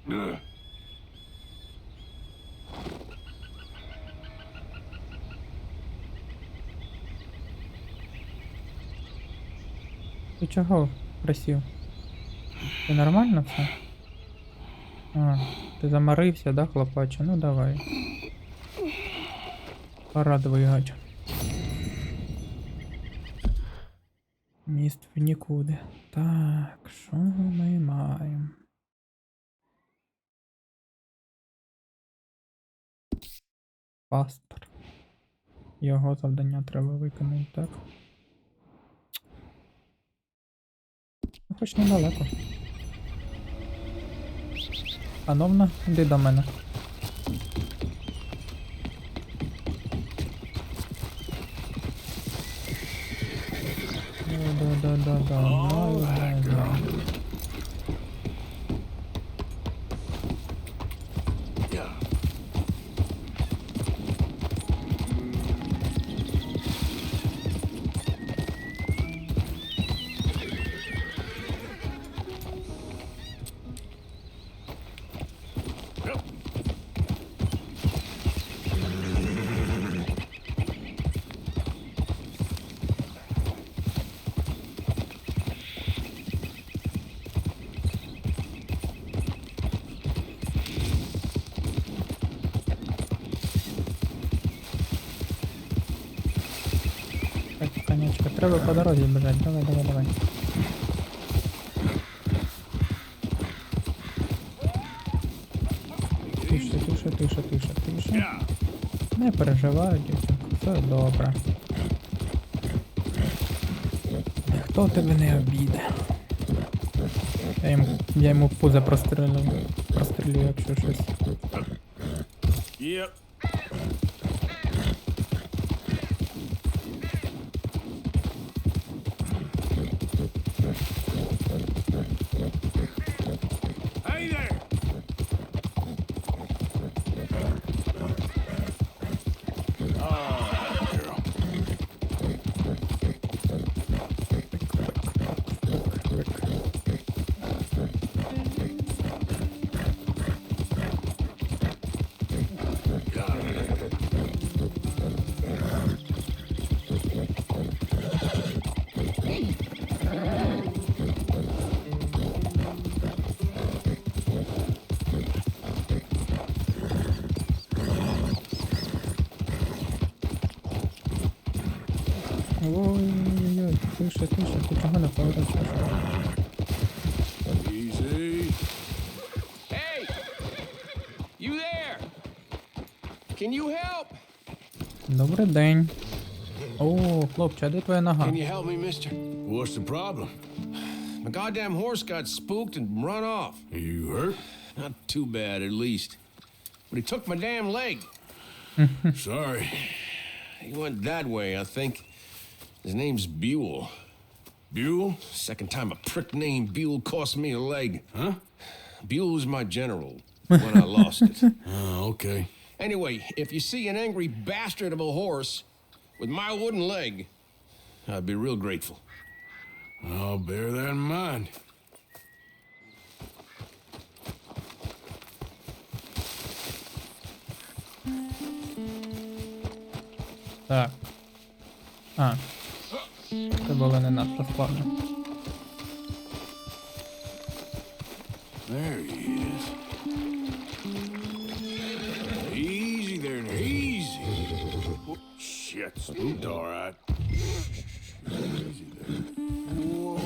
Ти чого присів? Ти нормально все? А, ти заморився, да, хлопаче? Ну давай. Пора двигать. Міст в нікуди. Так, що ми маємо? Пастор. Його завдання треба виконати, так? Ну, хоч недалеко. Пановна, іди до мене. Да. Так, конячка, треба по дорозі бежать. Давай. Тише. Не переживай, дівчинко, все добре. Ніхто тебе не обійде. Я йому пузо прострелю, якщо щось. Yep. Hey there. Ой-ой-ой, тише, ти чого не поворачуєш? Easy. Hey! You there? Can you help? Добрий день. О, хлопче, а де твоя нога? Can you help me, mister? What's the problem? My goddamn horse got spooked and run off. You hurt? Not too bad, at least. But he took my damn leg. Sorry. He went that way, I think. His name's Buell. Buell? Second time a prick named Buell cost me a leg. Huh? Buell was my general when I lost it. Oh, okay. Anyway, if you see an angry bastard of a horse with my wooden leg, I'd be real grateful. I'll bear that in mind. Так. А. Це було не надто складно. There he is. Easy there, easy. Shit, spooked all right. Easy there. Whoa.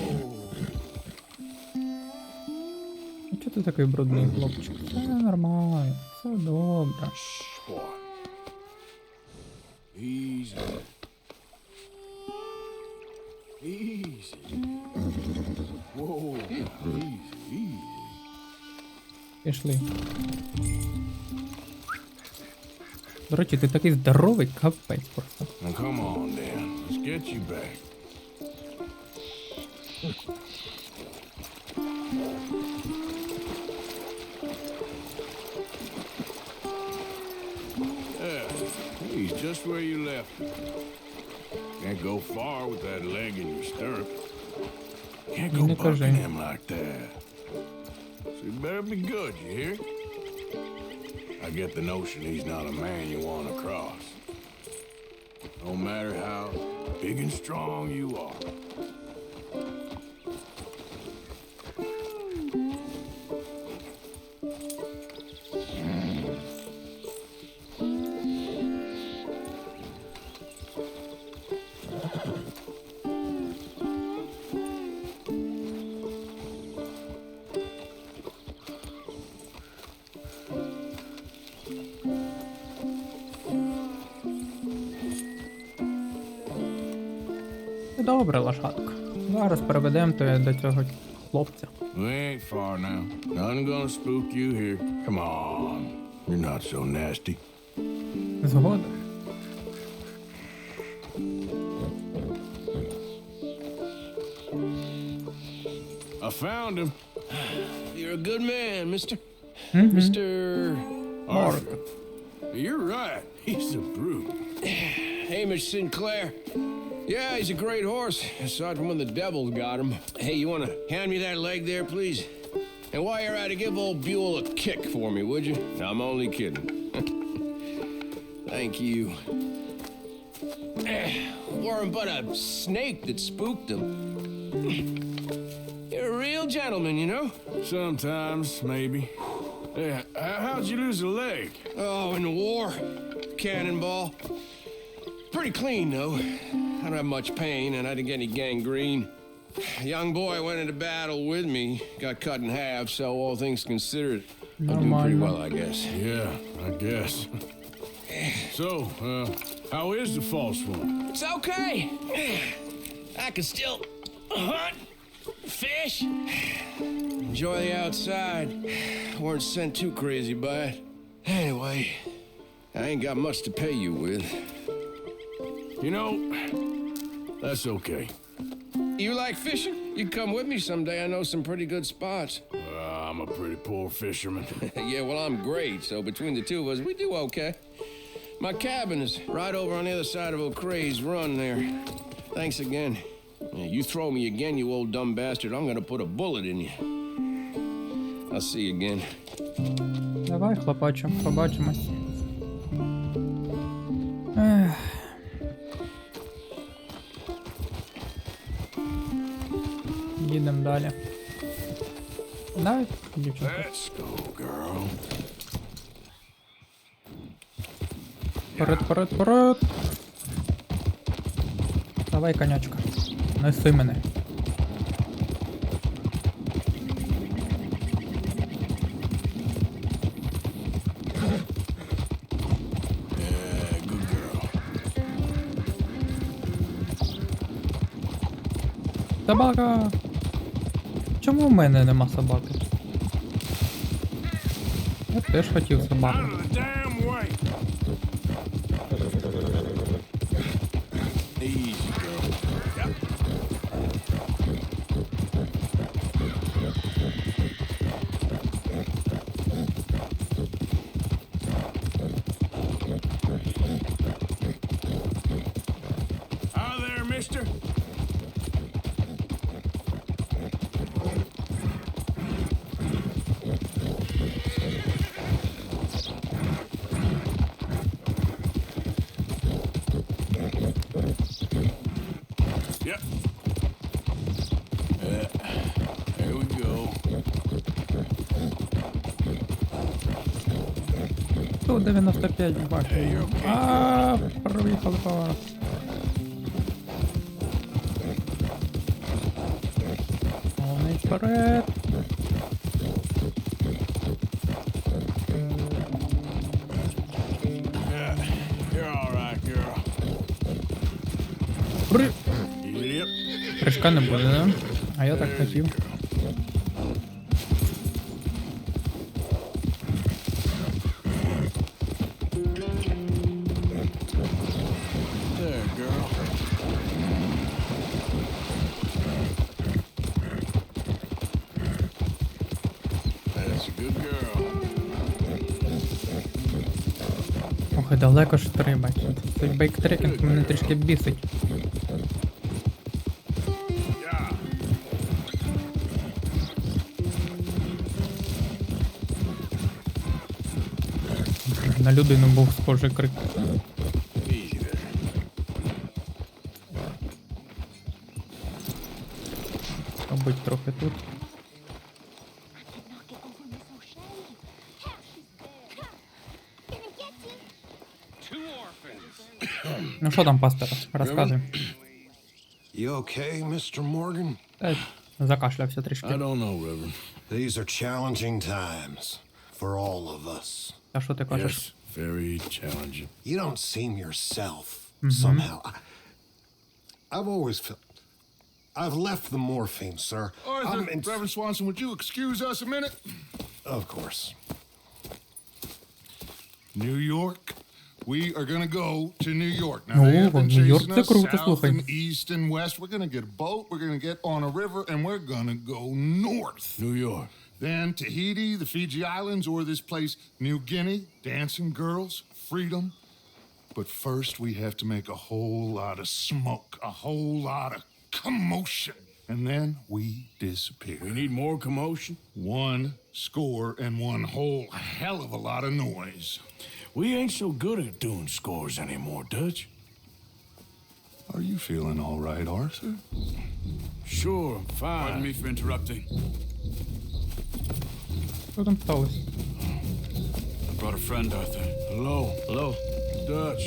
Ну чого ти такий брудний, хлопчик? Все нормально, все добре. Shh, boy. Easy. Easy. Whoa. Easy. Пішли. До речі, ти такий здоровий, капець просто. Now come on, Dan. Let's get you back. Yeah, he's just where you left him. Can't go far with that leg in your stirrup. Can't go Не кажи. bucking him like that. So you better be good, you hear? I get the notion he's not a man you want to cross. No matter how big and strong you are. Добре, лошадка. Зараз переведемо тебе до цього хлопця. We ain't far now. Nothing gonna spook you here. Come on. You're not so nasty. Згода. I found him. You're a good man, mister. Mm-hmm. Mr. Arthur. You're right. He's a brute. Hamish Sinclair. Yeah, he's a great horse, aside from when the devil got him. Hey, you want to hand me that leg there, please? And while you're at it, give old Buell a kick for me, would you? No, I'm only kidding. Thank you. Weren't but a snake that spooked him. You're a real gentleman, you know? Sometimes, maybe. Hey, how'd you lose a leg? Oh, in the war. Cannonball. Pretty clean, though. I don't have much pain, and I didn't get any gangrene. A young boy went into battle with me, got cut in half, so all things considered, I'm doing pretty well, I guess. Yeah, I guess. So, how is the false one? It's okay. I can still hunt, fish, enjoy the outside. Weren't sent too crazy by it. Anyway, I ain't got much to pay you with. You know, that's okay. You like fishing? You come with me someday. I know some pretty good spots. I'm a pretty poor fisherman. Yeah, well, I'm great, so between the two of us, we do okay. My cabin is right over on the other side of O'Crea's Run there. Thanks again. Yeah, you throw me again, you old dumb bastard, I'm gonna put a bullet in you. I'll see you again. Давай, хлопаче, побачимось. Ех. Їдемо далі. Давай, дівчинка. Let's go, girl. Вперед. Давай, конячка. Неси мене. Good girl. Собака! Чому в мене нема собаки? Я теж хотів собаку. Out of the damn way. Easy, girl. Yep. Out there, mister. Yep. There we go. 195 бачу. Ааа, проїхали поворот. Повний вперед. Yeah, you're all right, girl. Yep. Прыжка не буде, да? А я так хотів. There, girl. That's a good girl. Ох, і далеко ж треба. Цей бейктрекінг мене трішки бісить. Yeah. На людину був схожий крик. Easy there. Побудь трохи тут. Ну що там, пастор? Розказуй. You okay, Mr. Morgan? Закашлявся трішки. I don't know, Reverend. These are challenging times for all of us. А що ти кажеш? Yes, very challenging. You don't seem yourself somehow. I've always felt. I've left the morphine, sir. Arthur, Reverend Swanson, would you excuse us a minute? Of course. New York. We are gonna go to New York. Now, Oh, they have been New York chasing це us круто, south слухай. and east and west. We're gonna get a boat. We're gonna get on a river, and we're gonna go north. New York. Then Tahiti, the Fiji Islands, or this place, New Guinea, dancing girls, freedom. But first, we have to make a whole lot of smoke, a whole lot of commotion. And then we disappear. We need more commotion. One score and one whole hell of a lot of noise. We ain't so good at doing scores anymore, Dutch. Are you feeling all right, Arthur? Sure, fine. Pardon me for interrupting. Що там сталося? I brought a friend, Arthur. Hello. Hello. Dutch.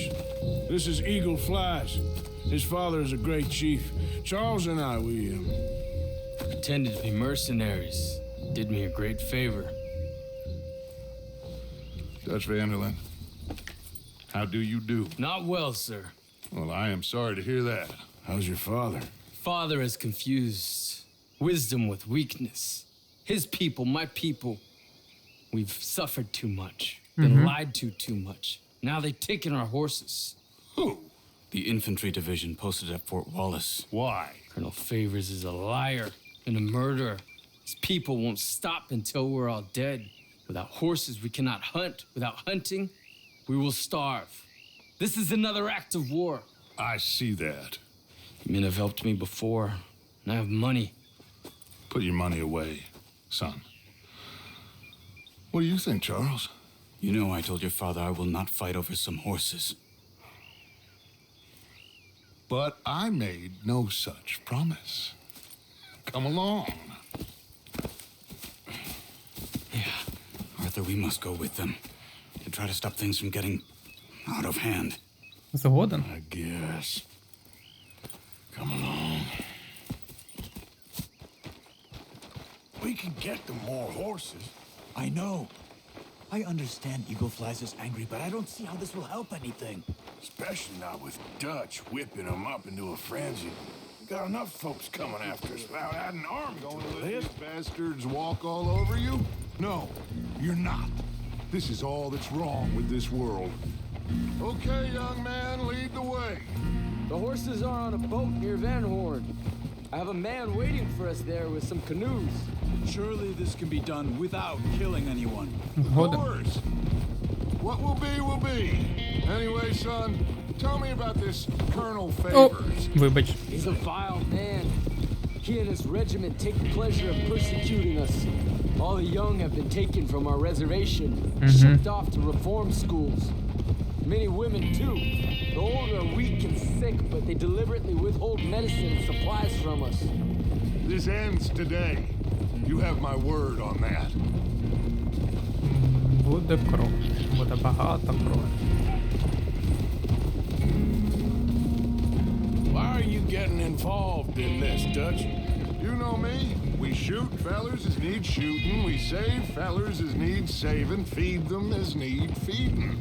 This is Eagle Flies. His father is a great chief. Charles and I, we Pretended to be mercenaries. Did me a great favor. Dutch Vanderlyn, how do you do? Not well, sir. Well, I am sorry to hear that. How's your father? Father has confused wisdom with weakness. His people, my people. We've suffered too much. Been lied to too much. Now they've taken our horses. Who? The infantry division posted at Fort Wallace. Why? Colonel Favors is a liar and a murderer. His people won't stop until we're all dead. Without horses, we cannot hunt. Without hunting, we will starve. This is another act of war. I see that. Men have helped me before, and I have money. Put your money away, son. What do you think, Charles? You know I told your father I will not fight over some horses. But I made no such promise. Come along. Yeah, Arthur, we must go with them to try to stop things from getting out of hand. Згоден? I guess. Come along. We can get them more horses. I know. I understand Eagle Flies is angry, but I don't see how this will help anything. Especially not with Dutch whipping them up into a frenzy. We got enough folks coming after us without adding an army Going to to the let list. these bastards walk all over you? No, you're not. This is all that's wrong with this world. Okay, young man, lead the way. The horses are on a boat near Van Horn. I have a man waiting for us there with some canoes. Surely this can be done without killing anyone. Of Згоден. course. What will be, will be. Anyway, son, tell me about this Colonel О, Favors. вибач. He's a vile man. He and his regiment take pleasure in persecuting us. All the young have been taken from our reservation, shipped off to reform schools. Many women, too. The old are weak and sick, but they deliberately withhold medicine and supplies from us. This ends today. You have my word on that. Буде кров. Буде багато крові. Why are you getting involved in this, Dutch? You know me. We shoot fellers as need shooting. We save fellers as need saving. Feed them as need feeding.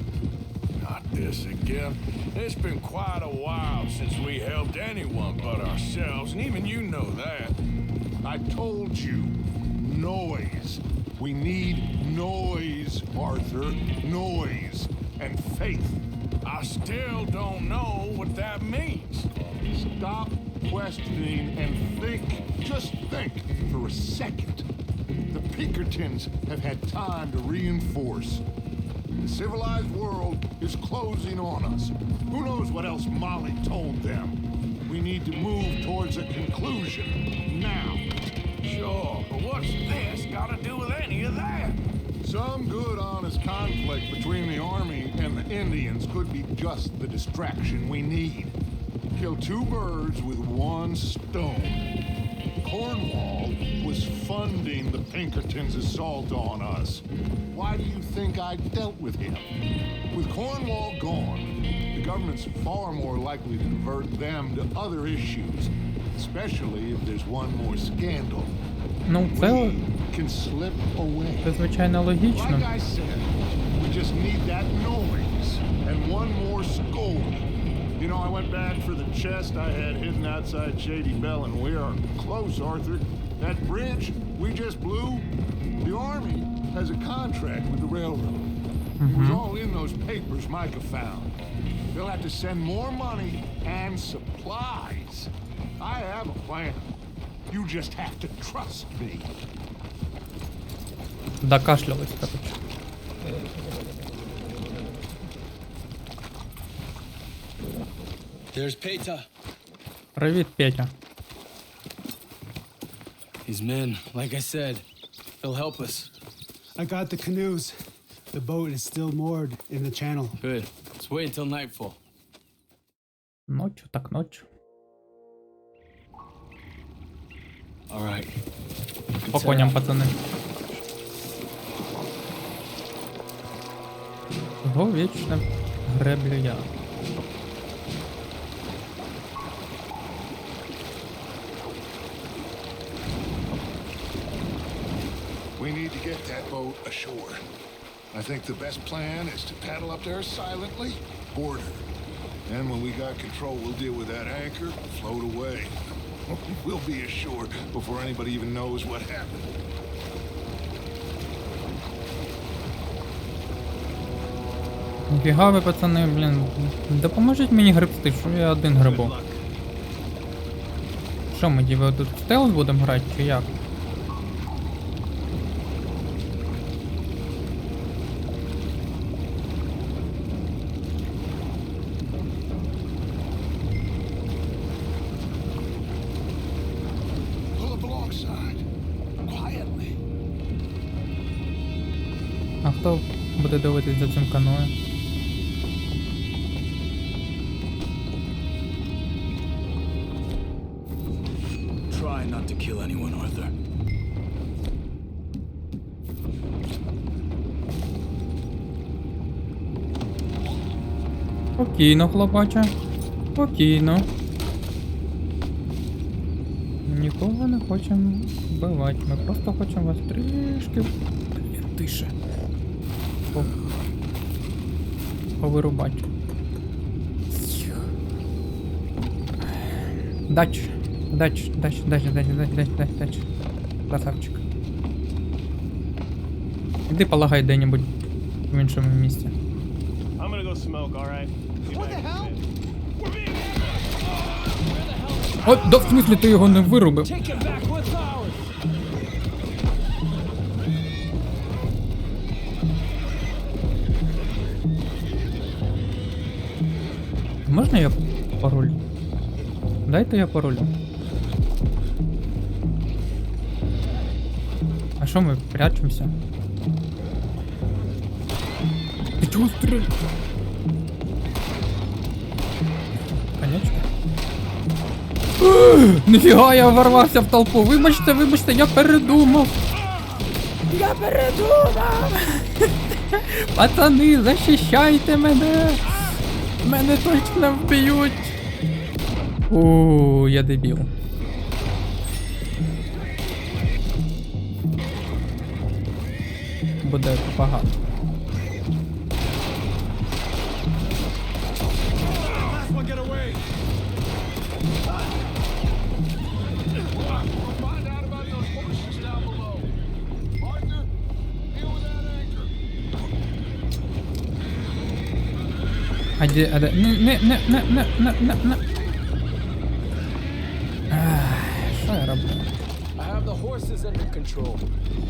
Not this again. It's been quite a while since we helped anyone but ourselves, and even you know that. I told you. Noise. We need noise, Arthur. Noise. And faith. I still don't know what that means. Stop questioning and think. Just think for a second. The Pinkertons have had time to reinforce. The civilized world is closing on us. Who knows what else Molly told them? We need to move towards a conclusion. Now. Sure, but what's this got to do with any of that? Some good, honest this conflict between the army and the Indians could be just the distraction we need. Kill two birds with one stone. Cornwall was funding the Pinkertons' assault on us. Why do you think I dealt with him? With Cornwall gone, the government's far more likely to divert them to other issues, especially if there's one more scandal. Ну, це, We can slip away. це звичайно логічно. Like I said, we just need that noise and one more scold. You know, I went back for the chest I had hidden outside Shady Bell, and we are close, Arthur. That bridge we just blew, the Army has a contract with the railroad. It was all in those papers Micah found. They'll have to send more money and supplies. I have a plan. You just have to trust me. Докашлялись, короче. There's Peta. Привіт, Петя. His men, like I said, they'll help us. I got the canoes. The boat is still moored in the channel. Good. Let's wait until nightfall. Ночью так ночью. All right. По коням, пацани. Його вічне греблю я. We need to get that boat ashore. I think the best plan is to paddle up there silently, board her. Then when we got control, we'll deal with that anchor, float away. We'll be ashore before anybody even knows what happened. Фіга ви, пацани, блін. Допоможіть мені гребсти, що я один грибу. Що ми, діви, тут в стелс будемо грати, чи як? Pull up alongside, quietly. А хто буде дивитись за цим каною? Try not to kill anyone, Arthur. Спокійно, хлопаче. Спокійно. Нікого не хочемо вбивати. Ми просто хочемо вас трішки... Блін, тише. Повирубати. Дач. Красавчик. Іди полагай де-небудь в іншому місці. I'm gonna go smoke, alright? What the hell? О, да в смислі ти його не вирубив? Take it back, what's ours? Можна я пароль? Дайте я пароль. А що ми прячемося? Ти чого стріляєш? Конячка. Ніфіга, я ворвався в толпу. Вибачте, я передумав. Пацани, захищайте мене. Мене точно вб'ють. Я дебіл. Буде погано. Find out about those horses down below. Arthur, deal with that anchor. А де, не. Що я роблю? I have the horses under control.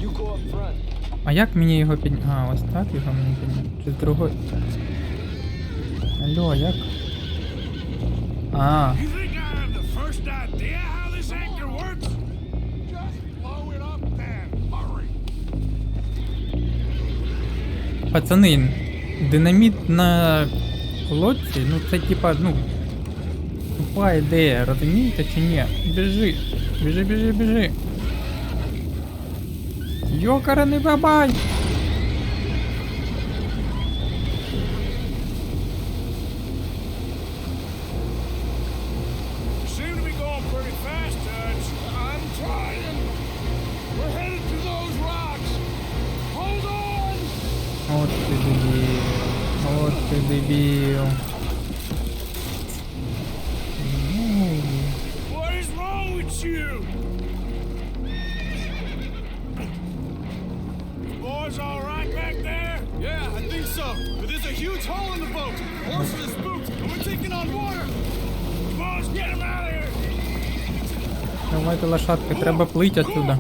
You go up front. А як мені його підняти? А, ось так його мені підняти? Чи з другої? Алло, як? А. You think I have the first idea how this anchor works? Just blow it up then. Hurry. Пацани, динаміт на лодці, ну це типа, ну, тупа ідея, розумієте чи ні? Біжи, біжи, біжи, біжи. Йокараний бабай! Seem to be going pretty fast, Dutch. I'm trying. We're headed to those rocks. Hold on. От ти дебіл, от ти дебіл. What is wrong with you? Boys all right back there? Yeah, I think so. But there's a huge hole in the boat. Horses are spooked, and we're taking on water. Boys, get him out of here. Давайте лошадки, треба плить отсюда.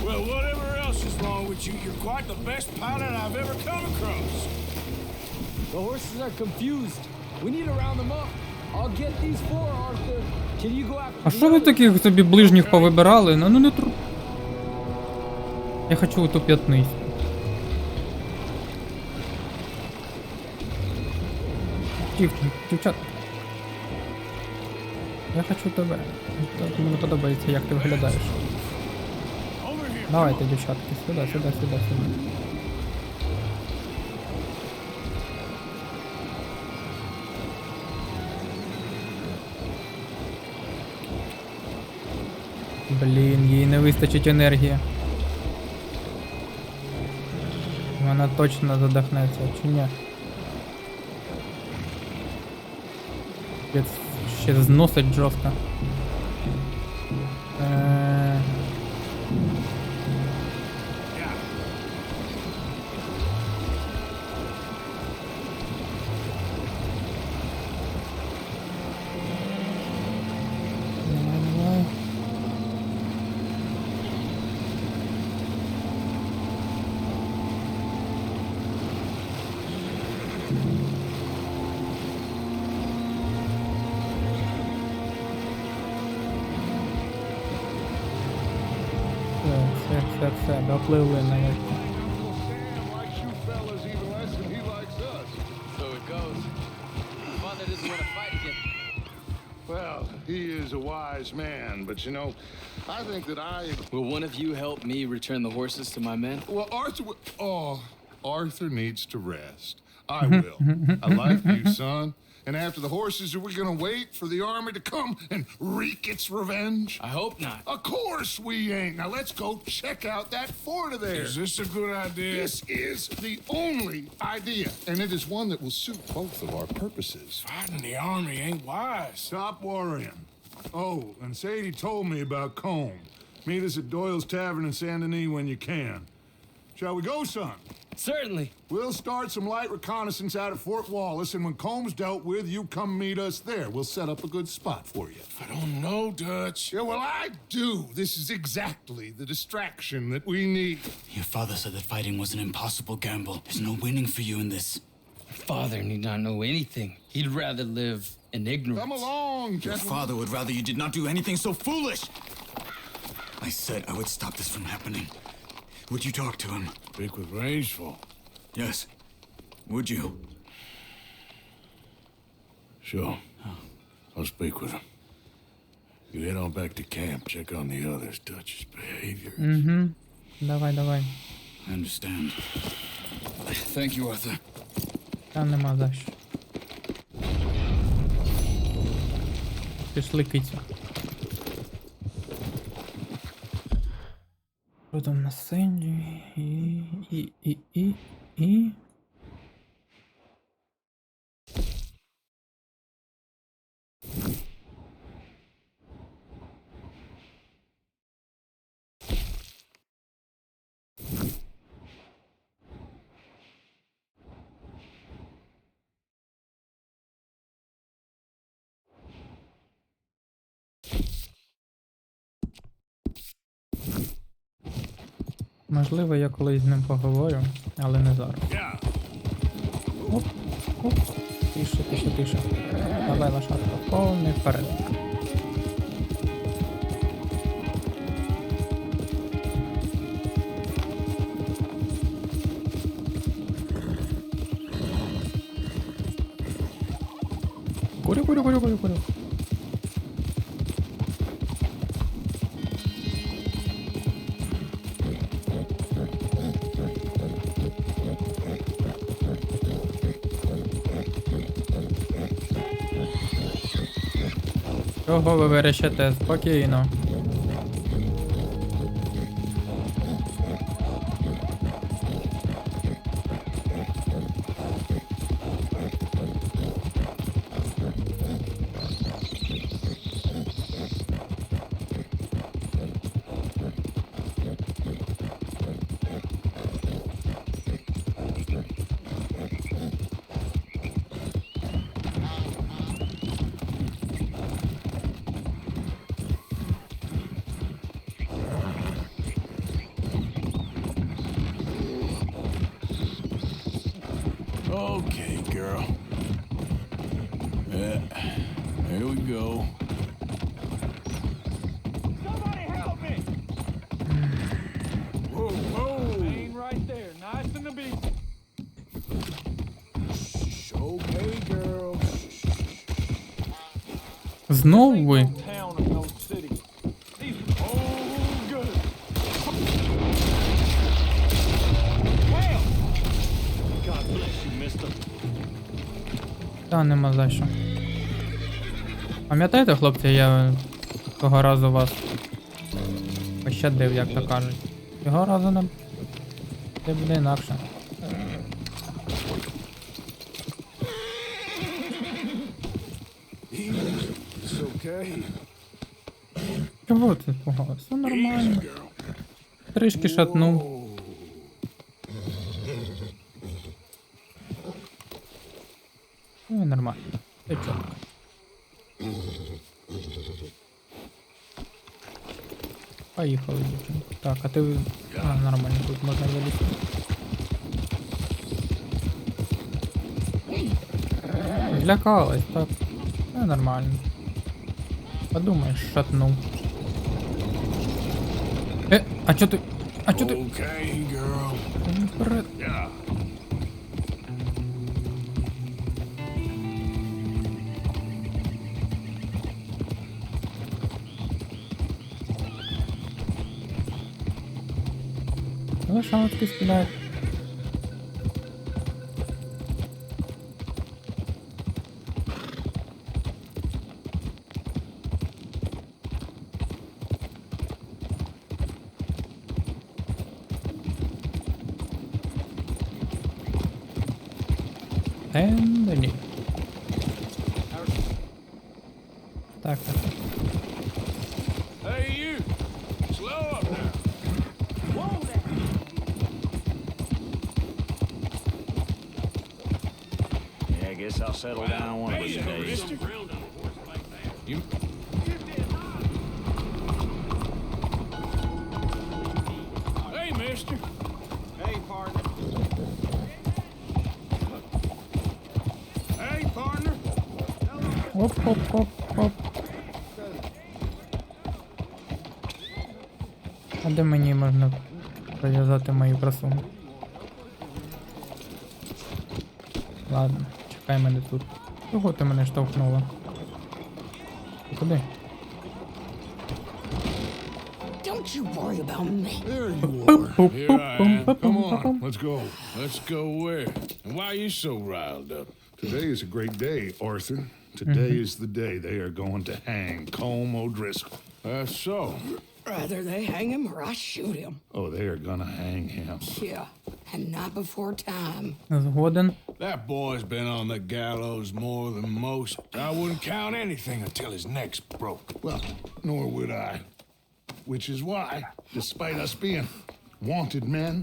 Well, whatever else is wrong with you, you're quite the best pilot I've ever come across. The horses are confused. We need to round them up. I'll get these four, Arthur. Can you go after А the що ви others? таких собі ближніх повибирали? Ну не тру... Я хочу ту п'ятницю. Дівчат. Я хочу тебе. Мені подобається, як ти виглядаєш. Давайте, дівчатки, сюди, сюди, сюди, сюди. Блін, їй не вистачить енергії. Вона точно задохнеться, чи ні? Ще зносить жорстко. Все, допливли навіть. Sam likes you fellas even less than he likes us. So it goes. Father doesn't want to fight again. Well, he is a wise man, but you know, I think that Will one of you help me return the horses to my men? Well, Arthur needs to rest. I will. I like you, son. And after the horses, are we gonna wait for the army to come and wreak its revenge? I hope not. Of course we ain't. Now let's go check out that fort of theirs. Is this a good idea? This is the only idea, and it is one that will suit both of our purposes. Fighting the army ain't wise. Stop worrying. Oh, and Sadie told me about Combe. Meet us at Doyle's Tavern in Saint Denis when you can. Shall we go, son? Certainly. We'll start some light reconnaissance out of Fort Wallace, and when Combs dealt with, you come meet us there. We'll set up a good spot for you. I don't know, Dutch. Yeah, well, I do. This is exactly the distraction that we need. Your father said that fighting was an impossible gamble. There's no winning for you in this. Father need not know anything. He'd rather live in ignorance. Come along, Your gentlemen. father would rather you did not do anything so foolish. I said I would stop this from happening. Would you talk to him? Speak with Rangeful. Yes. Would you? Sure. I'll speak with him. You head on back to camp, check on the others, Dutch's behavior. Давай. I understand. Thank you, Arthur. Та нема за що. Пішли, кицю. Що там на Сенді? І... Можливо, я колись з ним поговорю, але не зараз. Оп. Тише. Давай, лошадка, повний вперед. Курю. Чого ви верещите? Спокійно. Okay, girl. Yeah, here we go. Somebody help me! Whoa, whoa! Lane right there, nice and the beat. Shh, okay, girl. Знову ви? Town of no city. These oh good. Well, God bless you, mister. Та нема за що. Пам'ятаєте, хлопці, я того разу вас пощадив, як то кажуть. Цього разу не це буде інакше. It's okay. Чого ти погано? Все нормально. Трішки шатнув. Ну і нормально. Все чітко. Поїхали, дівчинку. Так, а ти... А, нормально, тут можна залізти. Злякалась, так. Все нормально. Подумаєш, шатнув. А чо ти... А чо ти... Okay, girl. Вперед. Yeah. Ну, шамочки стріляють. Ні. Так. Hey, you. Slow up now. Yeah, I guess I'll settle down one of these days. You... Hey, mister. Hey, partner. Hey, partner. Оп. А де мені можна прив'язати мою красу? Ладно, чекай мене тут. Чого ти мене штовхнула? Ти куди? Don't you worry about me. There you are. Here I am. Come on, let's go. Let's go where? And why are you so riled up? Today is a great day, Arthur. Today is the day they are going to hang Colm O'Driscoll. That's so. Either they hang him or I shoot him. Oh, they are gonna hang him. Yeah, and not before time. Згоден. That boy's been on the gallows more than most. I wouldn't count anything until his neck's broke. Well, nor would I. Which is why, despite us being wanted men,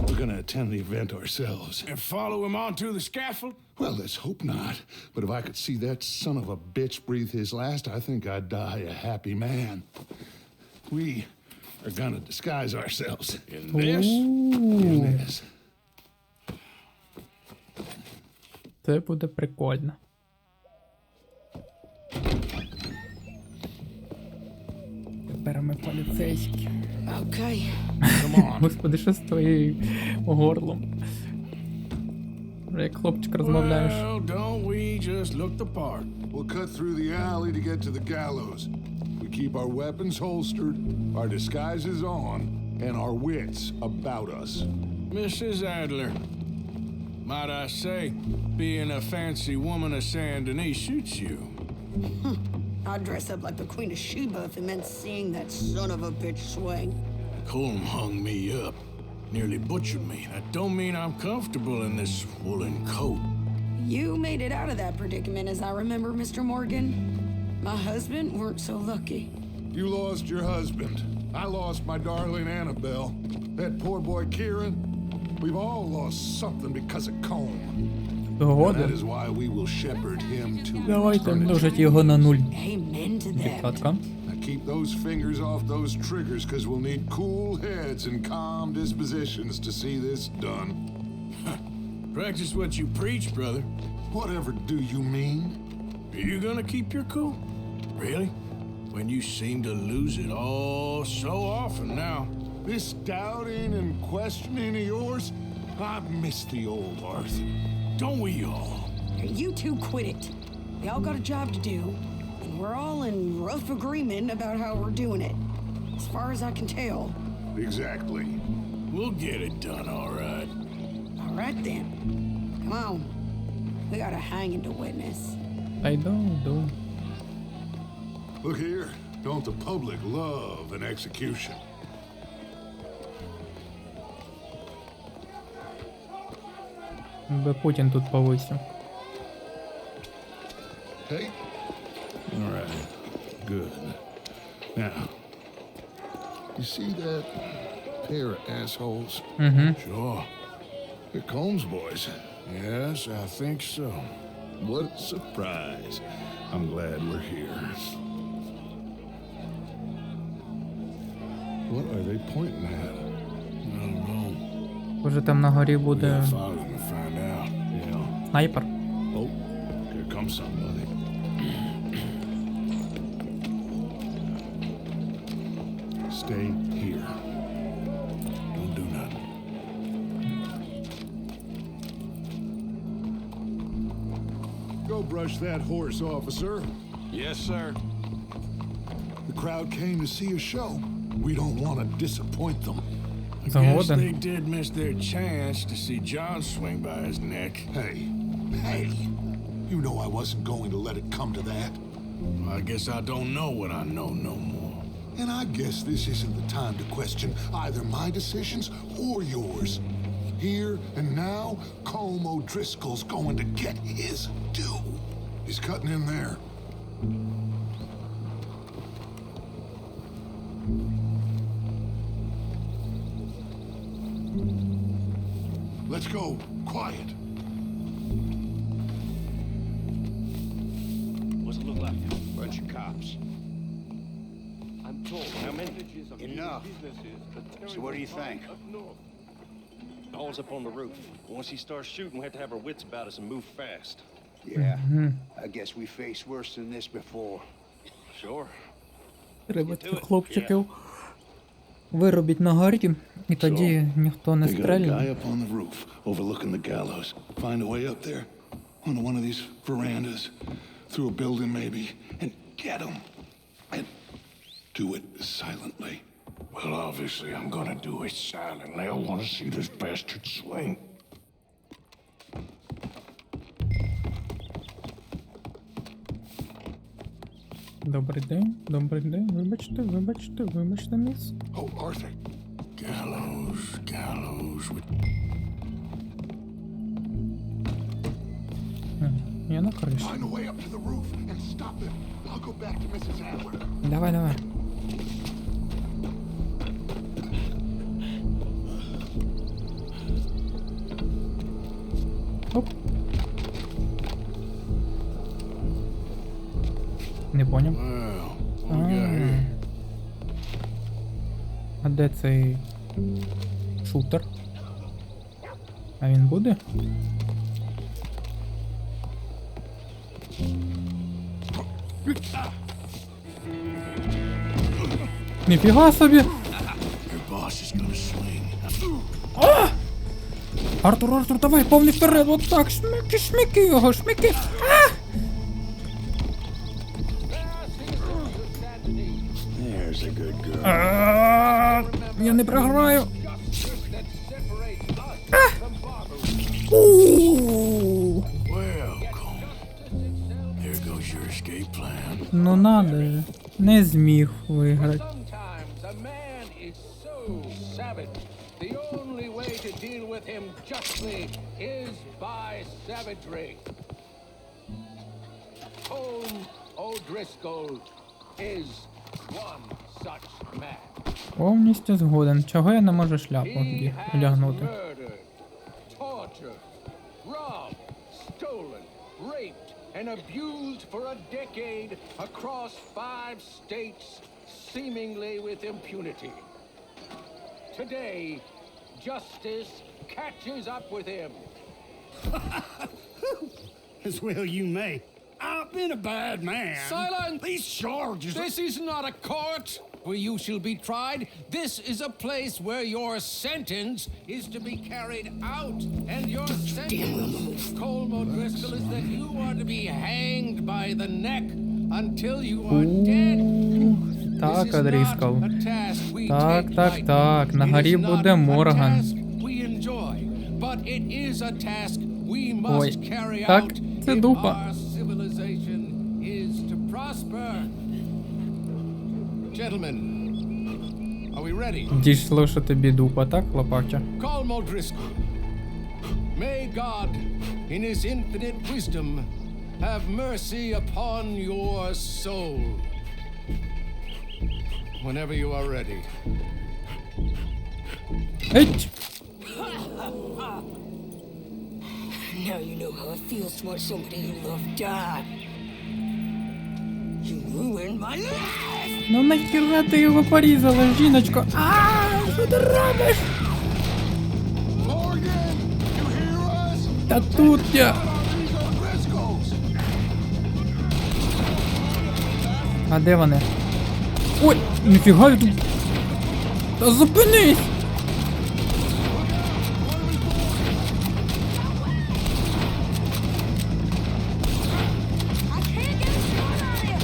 we're gonna attend the event ourselves. And follow him onto the scaffold? Well, let's hope not. But if I could see that son of a bitch breathe his last, I think I'd die a happy man. We are gonna disguise ourselves In this? in this. Це буде прикольно. Тепер ми поліцейські. Okay. Come on. Господи, що з твоїм горлом? Як хлопчик розмовляєш. Well, don't we just look the part? We'll cut through the alley to get to the gallows. We keep our weapons holstered, our disguises on, and our wits about us. Mrs. Adler, might I say, being a fancy woman of Saint Denis suits you. I'd dress up like the Queen of Sheba if it meant seeing that son of a bitch swing. Colm hung me up, nearly butchered me. That don't mean I'm comfortable in this woolen coat. You made it out of that predicament, as I remember, Mr. Morgan. My husband weren't so lucky. You lost your husband. I lost my darling Annabelle. That poor boy Kieran. We've all lost something because of Colm. And that is why we will shepherd him to Давайте множить його на 0. Amen to that. Дівчатка. Now keep those fingers off those triggers, because we'll need cool heads and calm dispositions to see this done. Practice what you preach, brother. Whatever do you mean? Are you gonna keep your cool? Really? When you seem to lose it all so often now. This doubting and questioning of yours, I miss the old Arthur. Don't we all? You two quit it. We all got a job to do, and we're all in rough agreement about how we're doing it. As far as I can tell. Exactly. We'll get it done, all right. All right then. Come on. We got a hanging to witness. Та йду. Look here, don't the public love an execution? Би Путін тут повисів. Hey? All right. Good. Now, You see that pair of assholes? sure. They're Combs boys. Yes, I think so. What a surprise. I'm glad we're here. What are they pointing at? I don't know. Може там на горі буде Follow them and find out. Yeah. снайпер. Oh, here comes somebody. Stay here. Don't do nothing. Go brush that horse, officer. Yes, sir. The crowd came to see a show. We don't want to disappoint them. I guess Згоден. they did miss their chance to see John swing by his neck. Hey, you know I wasn't going to let it come to that. I guess I don't know what I know no more. And I guess this isn't the time to question either my decisions or yours. Here and now, Colm O'Driscoll's going to get his due. He's cutting in there. Let's go. Quiet. What's it look like? Bunch of cops. I'm told how many? Enough. So what do you think? Paul's up on the roof. Once he starts shooting, we have to have our wits about us and move fast. Yeah, I guess we faced worse than this before. Sure. Треба цих хлопчиків виробіть на горі, і тоді ніхто не They got a стрельне. guy up on the roof overlooking the gallows. Find a way up there, onto one of these verandas, through a building maybe, and get him. And do it silently. Well, obviously, I'm gonna do it silently. I want to see this bastard swing. Добрий день, вибачте, міс. Oh, Arthur. Gallows. Я на криші. Find a way up to the roof and stop him. I'll go back to Mrs. Adler. Давай. Оп. Не поняв. Well, what we got here? А де цей шутер? А він буде? Ніфіга собі! Your boss is gonna swing. Артур, давай, повний вперед, от так, шмики його, шмики. А! There's a good girl. Я не програю. Welcome. There goes your escape plan. Ну надо же, не зміг виграти. Sometimes a man is so savage. The only way to deal with him justly is by savagery. Colm O'Driscoll is one such man. Повністю згоден. Чого я не можу шляпу He has вдягнути? murdered, tortured, robbed, stolen, raped, and abused for a decade across 5 states, seemingly with impunity. Today, justice catches up with him. As well you may. I've been a bad man. Silence! These charges. This is not a court where you shall be tried. This is a place where your sentence is to be carried out. And your sentence, Colm O'Driscoll, is that you are to be hanged by the neck until you are dead. Так, This is О'Дрискол. not a task we Так, take так, lightly. так. На It горі is not буде a Морган. task we enjoy, but it is a task we Ой, must carry так, out це if дупа. our civilization is to prosper. Gentlemen, are we ready? Дійшло, що тобі дупа, так, хлопаче? Colm O'Driscoll, may God, in his infinite wisdom, have mercy upon your soul. Whenever you are ready. Еть! Now you know how it feels to watch somebody you love die. You ruined my life! Ну нахіра ти його порізала, жіночко? Що ти робиш? Morgan, you hear us? Та тут я. These O'Driscolls. А де вони? Ой, ніфіга я тут. Та зупинись! I can't get a shot on him!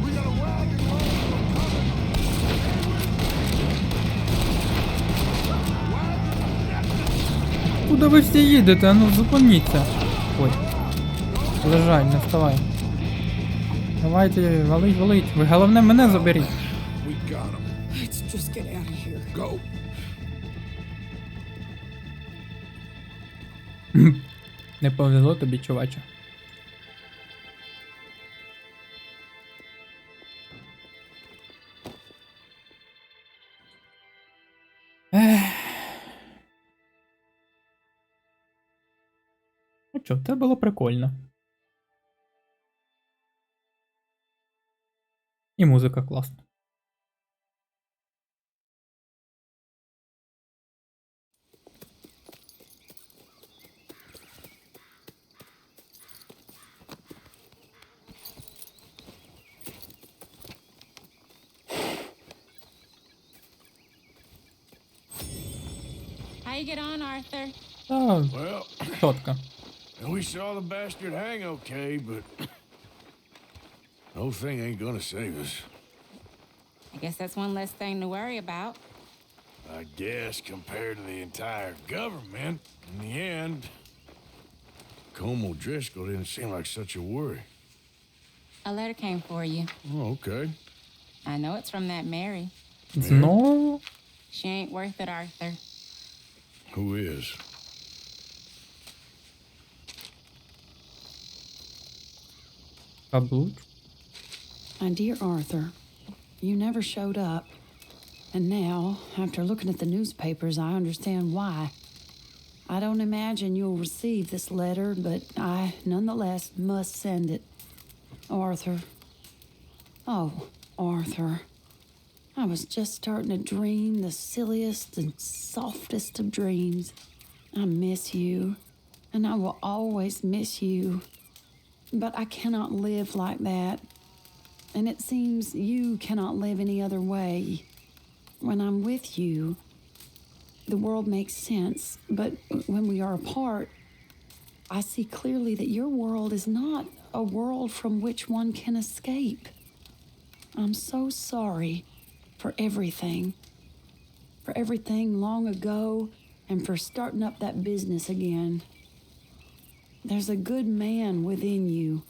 We got a wagon load of them coming. Куди ви всі їдете? А ну зупиніться. Ой. Лежай, не вставай. Давайте, валить. Ви головне мене заберіть. We got him. Let's just get out of here. Go. Не повезло тобі, чуваче. Ну чо, це було прикольно. І музика класна. How you get on, Arthur? Та, Well, чітко. we saw the bastard hang okay, but the whole thing ain't gonna save us. I guess that's one less thing to worry about. I guess compared to the entire government, in the end, Colm O'Driscoll didn't seem like such a worry. A letter came for you. Oh, okay. I know it's from that Mary. Знову? She ain't worth it, Arthur. Who is? Каблуч? My dear Arthur, you never showed up. And now, after looking at the newspapers, I understand why. I don't imagine you'll receive this letter, but I nonetheless must send it. Arthur. Oh, Arthur. I was just starting to dream the silliest and softest of dreams. I miss you, and I will always miss you. But I cannot live like that. And it seems you cannot live any other way. When I'm with you, the world makes sense, but when we are apart, I see clearly that your world is not a world from which one can escape. I'm so sorry for everything long ago, and for starting up that business again. There's a good man within you,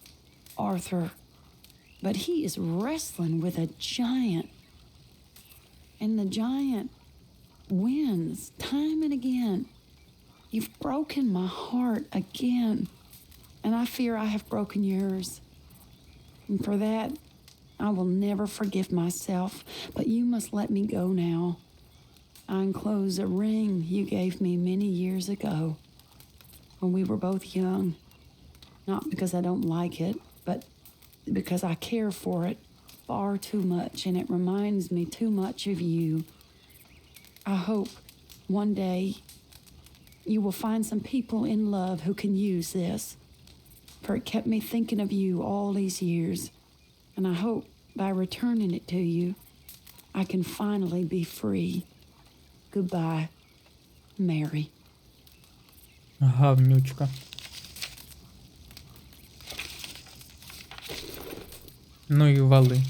Arthur, but he is wrestling with a giant. And the giant wins time and again. You've broken my heart again, and I fear I have broken yours. And for that, I will never forgive myself, but you must let me go now. I enclose a ring you gave me many years ago when we were both young. Not because I don't like it, but because I care for it far too much, and it reminds me too much of you. I hope one day you will find some people in love who can use this, for it kept me thinking of you all these years, and I hope by returning it to you, I can finally be free. Goodbye, Mary. Гавнючка. Ну і вали.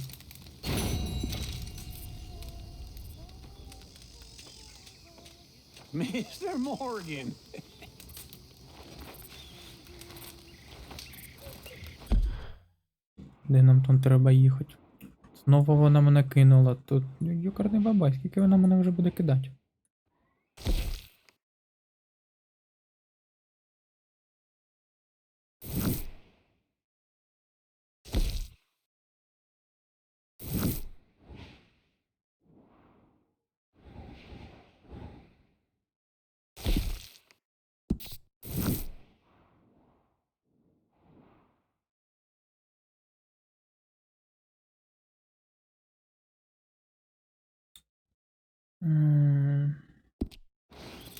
Mr. Morgan. Де нам там треба їхати? Знову вона мене кинула. Тут юкарний бабай, скільки вона мене вже буде кидати?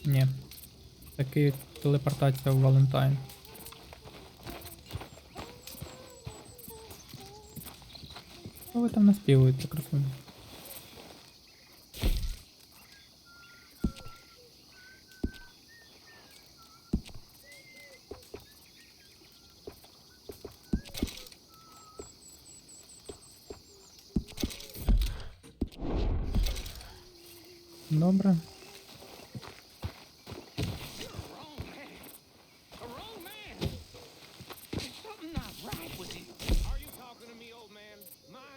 Ні. Таки телепортація в Валентайн. Що ви там наспівуєте, красуні? Добре.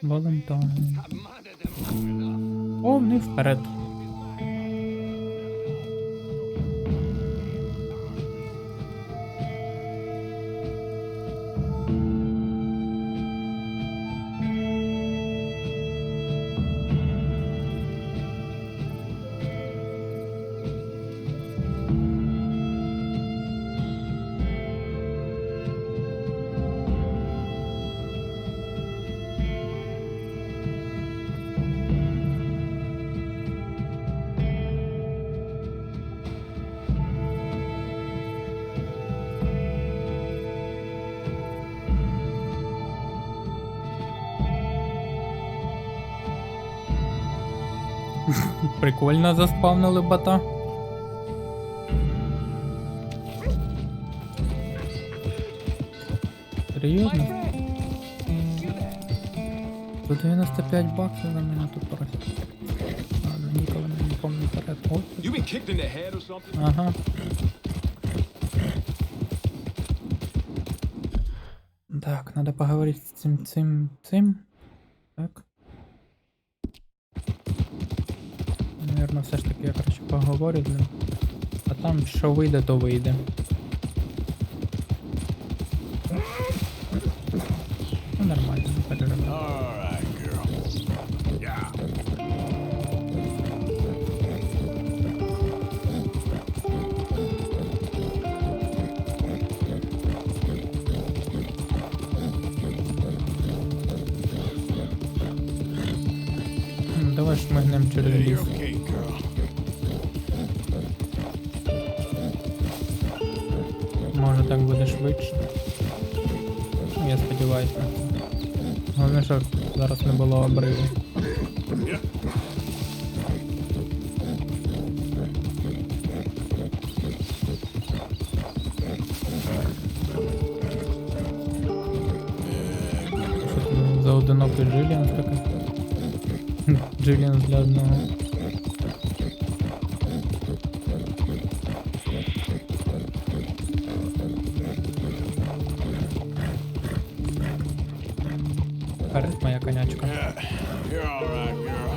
Валентайн. Повний вперед. Прикольно заспавнили бота. Серйозно? За 95 баксів за мене тут просять. Ладно, ніколи не помню вперед. Ага. Так, надо поговорить с цим. Так. Наверно, все ж таки я, короче, поговорю з ним. А там, що вийде, то вийде. Ну, нормально, не переживай. Давай шмигнем через ліс. Може так буде швидше. Я сподіваюся. Головне, що зараз не було обриву. Що це за одинокий Джиліанс такий? Джиліанс для одного. Вперед, моя конячка. You're all right, girl.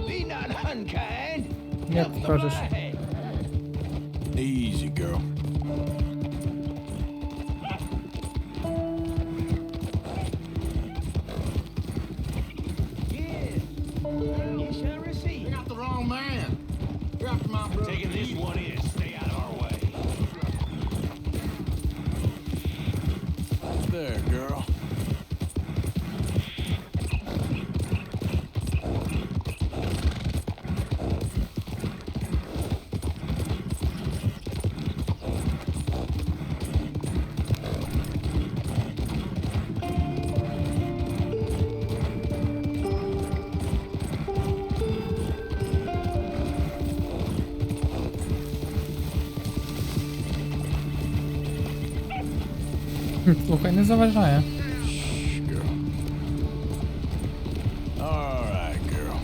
Be not unkind. Як скажеш. Easy, girl. You shall receive. You got the wrong man. You're after my brother. Taking this one in. Stay out of our way. There, girl. Слухай, не заважає. All right, girl.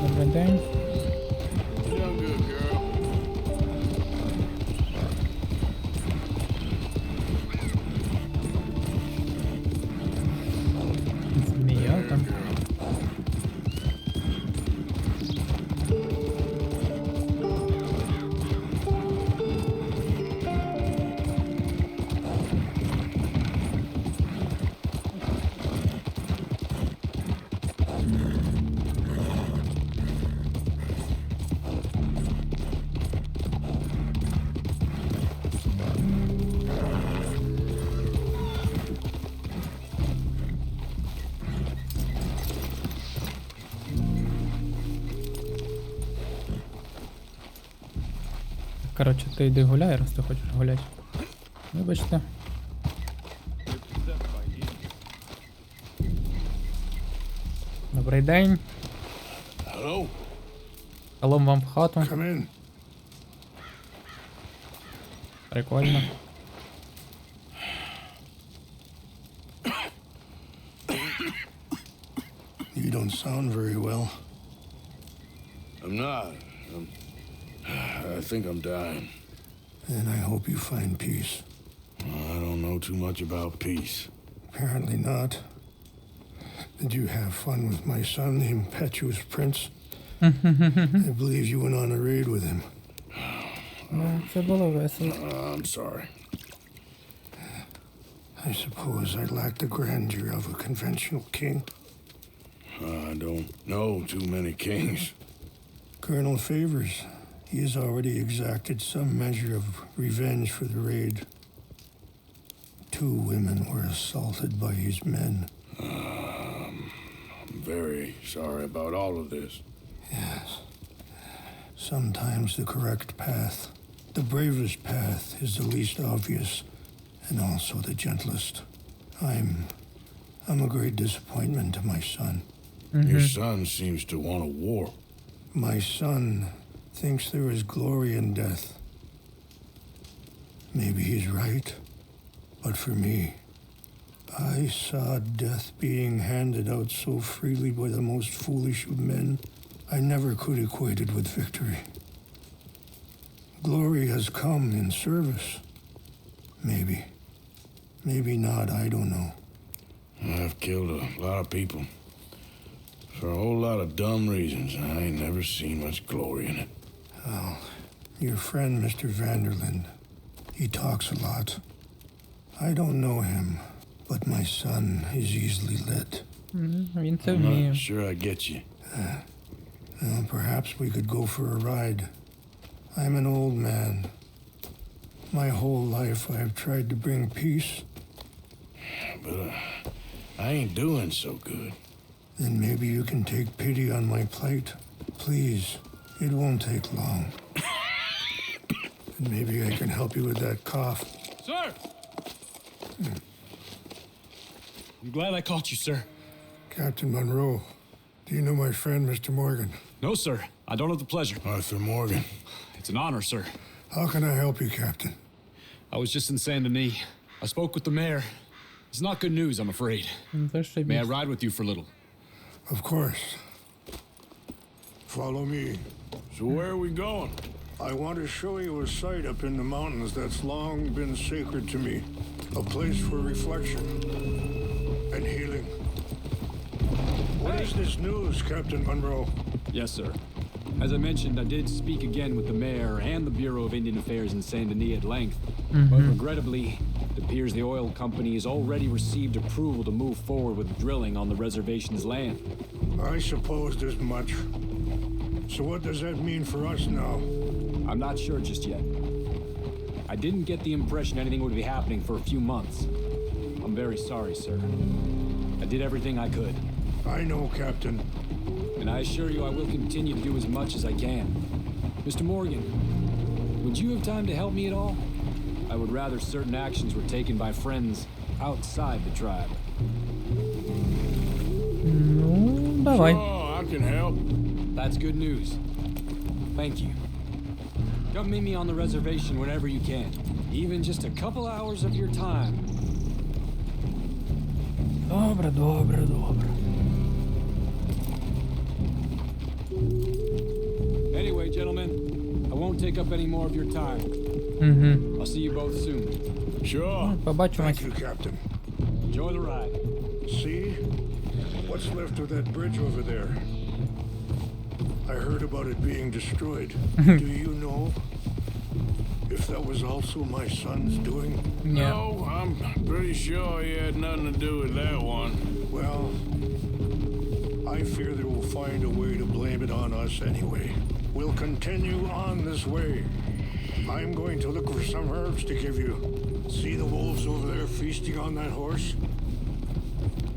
Добрий день. You done good, girl. Змія там. Коротше, ти йди гуляй, раз ти хочеш гуляти. Вибачте. Добрий день. Hello. Шалом вам в хату. Come in. Прикольно. You don't sound very well. I'm not. I think I'm dying. And I hope you find peace. I don't know too much about peace. Apparently not. Did you have fun with my son, the impetuous prince? I believe you went on a raid with him. Це було весело. I'm sorry. I suppose I lack the grandeur of a conventional king. I don't know too many kings. Colonel Favors, he has already exacted some measure of revenge for the raid. 2 women were assaulted by his men. I'm very sorry about all of this. Yes. Sometimes the correct path, the bravest path, is the least obvious and also the gentlest. I'm a great disappointment to my son. Your son seems to want a war. My son thinks there is glory in death. Maybe he's right, but for me, I saw death being handed out so freely by the most foolish of men, I never could equate it with victory. Glory has come in service. Maybe. Maybe not, I don't know. I've killed a lot of people. For a whole lot of dumb reasons. I ain't never seen much glory in it. Well, your friend, Mr. Vanderlyn, he talks a lot. I don't know him, but my son is easily led. Він це I'm вміє. not sure I get you. Well, perhaps we could go for a ride. I'm an old man. My whole life I have tried to bring peace. But I ain't doing so good. Then maybe you can take pity on my plight. Please, it won't take long. And maybe I can help you with that cough. Sir! I'm glad I caught you, sir. Captain Monroe, do you know my friend, Mr. Morgan? No, sir. I don't have the pleasure. Arthur Morgan. It's an honor, sir. How can I help you, Captain? I was just in Saint Denis. I spoke with the mayor. It's not good news, I'm afraid. May I ride with you for a little? Of course. Follow me. So where are we going? I want to show you a site up in the mountains that's long been sacred to me. A place for reflection and healing. What is this news, Captain Monroe? Yes, sir. As I mentioned, I did speak again with the mayor and the Bureau of Indian Affairs in Saint Denis at length. But regrettably, it appears the oil company has already received approval to move forward with drilling on the reservation's land. I supposed as much. So what does that mean for us now? I'm not sure just yet. I didn't get the impression anything would be happening for a few months. I'm very sorry, sir. I did everything I could. I know, Captain. And I assure you I will continue to do as much as I can. Mr. Morgan, would you have time to help me at all? I would rather certain actions were taken by friends outside the tribe. Ну, давай. Sure, I can help. That's good news. Thank you. Come meet me on the reservation whenever you can. Even just a couple hours of your time. Добре, добре, добре. Anyway, gentlemen, I won't take up any more of your time. I'll see you both soon. Sure. Побачимось. Thank you, Captain. Enjoy the ride. See? What's left of that bridge over there? I heard about it being destroyed. Do you know if that was also my son's doing? No, I'm pretty sure he had nothing to do with that one. Well, I fear they will find a way to blame it on us anyway. We'll continue on this way. I'm going to look for some herbs to give you. See the wolves over there feasting on that horse?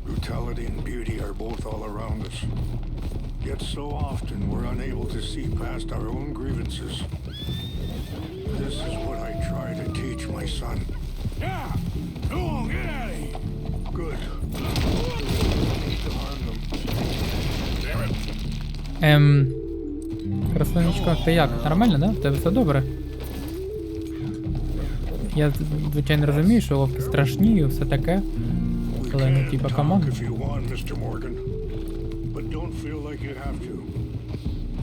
Brutality and beauty are both all around us. Yet so often we're unable to see past our own grievances. This is what I try to teach my son. Yeah! Go on, get out of here! Good. Don't need to harm them. Damn it! Красунечко, ти як? Нормально, да? В тебе все добре? Я, звичайно, розумію, що ловки страшні і все таке. Але ну, типа, камон.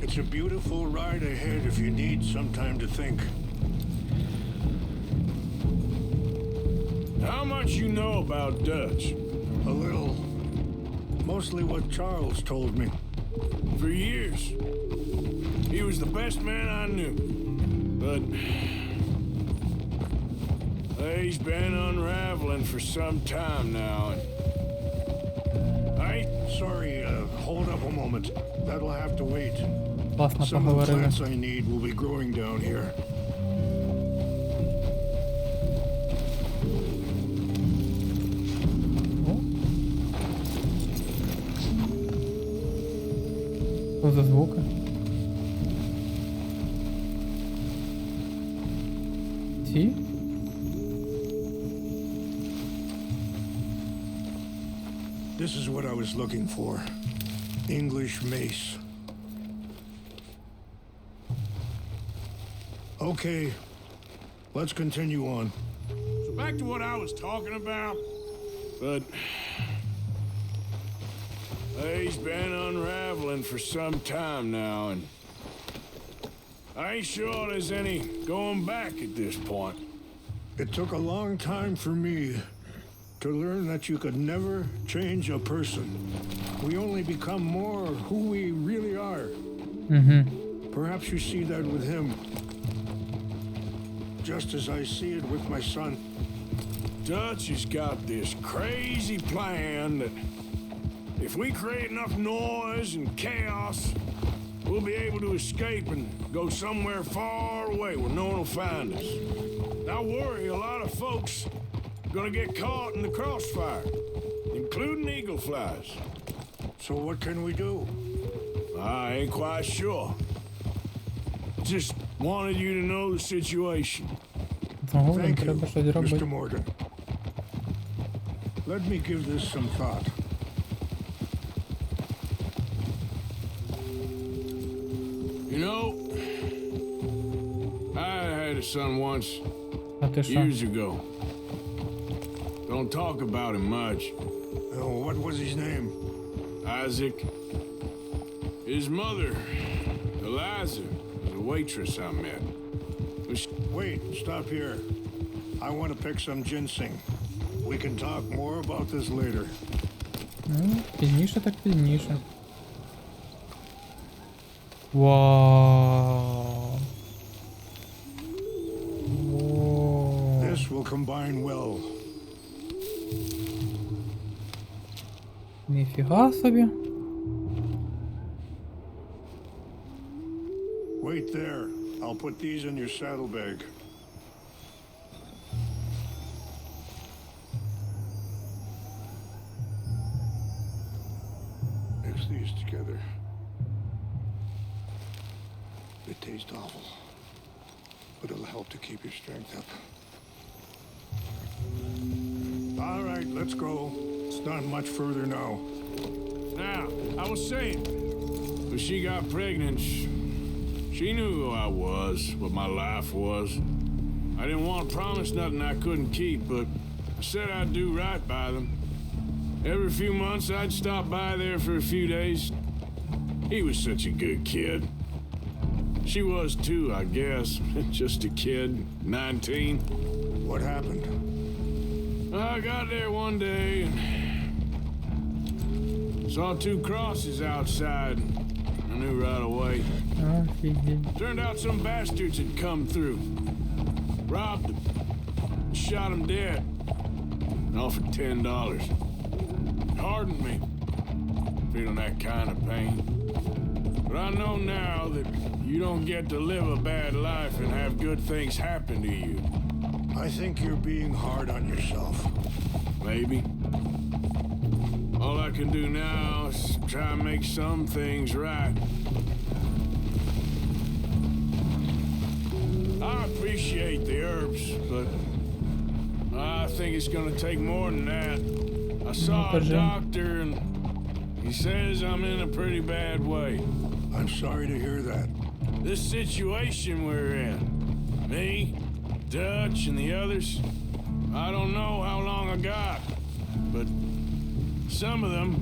It's a beautiful ride ahead if you need some time to think. How much you know about Dutch? A little. Mostly what Charles told me. For years. He was the best man I knew. But he's been unraveling for some time now. And sorry, hold up a moment. That'll have to wait. Класно Some of the поговорили. plants I need will be growing down here. Що за звуки? Ці? This is what I was looking for. English mace. Okay, let's continue on. so back to what I was talking about. But he's been unraveling for some time now, and I ain't sure there's any going back at this point. It took a long time for me to learn that you could never change a person. We only become more who we really are. Perhaps you see that with him, just as I see it with my son. Dutch has got this crazy plan that if we create enough noise and chaos, we'll be able to escape and go somewhere far away where no one will find us. I worry a lot of folks are gonna get caught in the crossfire, including eagle flies. So what can we do? I ain't quite sure. Just Wanted you to know the situation. Загалом Thank you, треба щось робити. Mr. Morgan. Let me give this some thought. You know, I had a son once, А ти що? years ago. Don't talk about him much. Oh, what was his name? Isaac. His mother, Eliza, was a waitress I met. Wait, stop here. I want to pick some ginseng. We can talk more about this later. Ну, пізніше так пізніше. Вау. This will combine well. Ніфіга собі. Wait there. I'll put these in your saddlebag. Mix these together. They taste awful, but it'll help to keep your strength up. All right, let's go. It's not much further now. Now, I was saying, when she got pregnant, she knew who I was, what my life was. I didn't want to promise nothing I couldn't keep, but I said I'd do right by them. Every few months, I'd stop by there for a few days. He was such a good kid. She was too, I guess. Just a kid, 19. What happened? I got there one day and saw two crosses outside. I knew right away. Turned out some bastards had come through. Robbed them. Shot him dead. And offered $10. It hardened me. Feeling that kind of pain. But I know now that you don't get to live a bad life and have good things happen to you. I think you're being hard on yourself. Maybe. All I can do now is try and make some things right. I appreciate the herbs, but I think it's gonna take more than that. I saw a doctor and he says I'm in a pretty bad way. I'm sorry to hear that. This situation we're in, me, Dutch, and the others, I don't know how long I got, but some of them,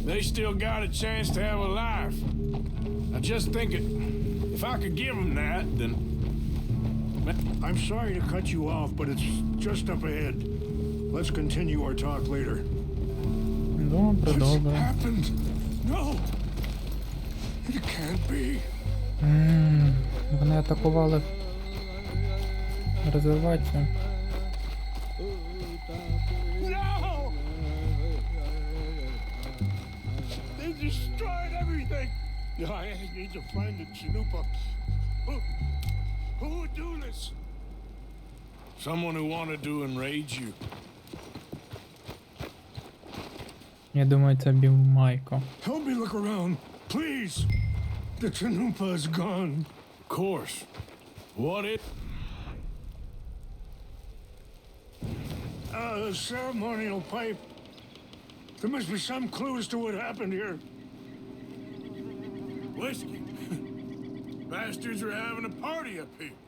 they still got a chance to have a life. I just think if I could give them that, then... I'm sorry to cut you off, but it's just up ahead. Let's continue our talk later. Добре, добре. Happened? No! It can't be. Вони атакували резервацію. No! They destroyed everything! I need to find the Chanupa. Who would do this? Someone who wanted to enrage you. Я думаю, це був Майко. Help me look around, please! The Chanupa is gone. Of course. What it? A ceremonial pipe. There must be some clue as to what happened here. Whiskey. Bastards are having a party up here.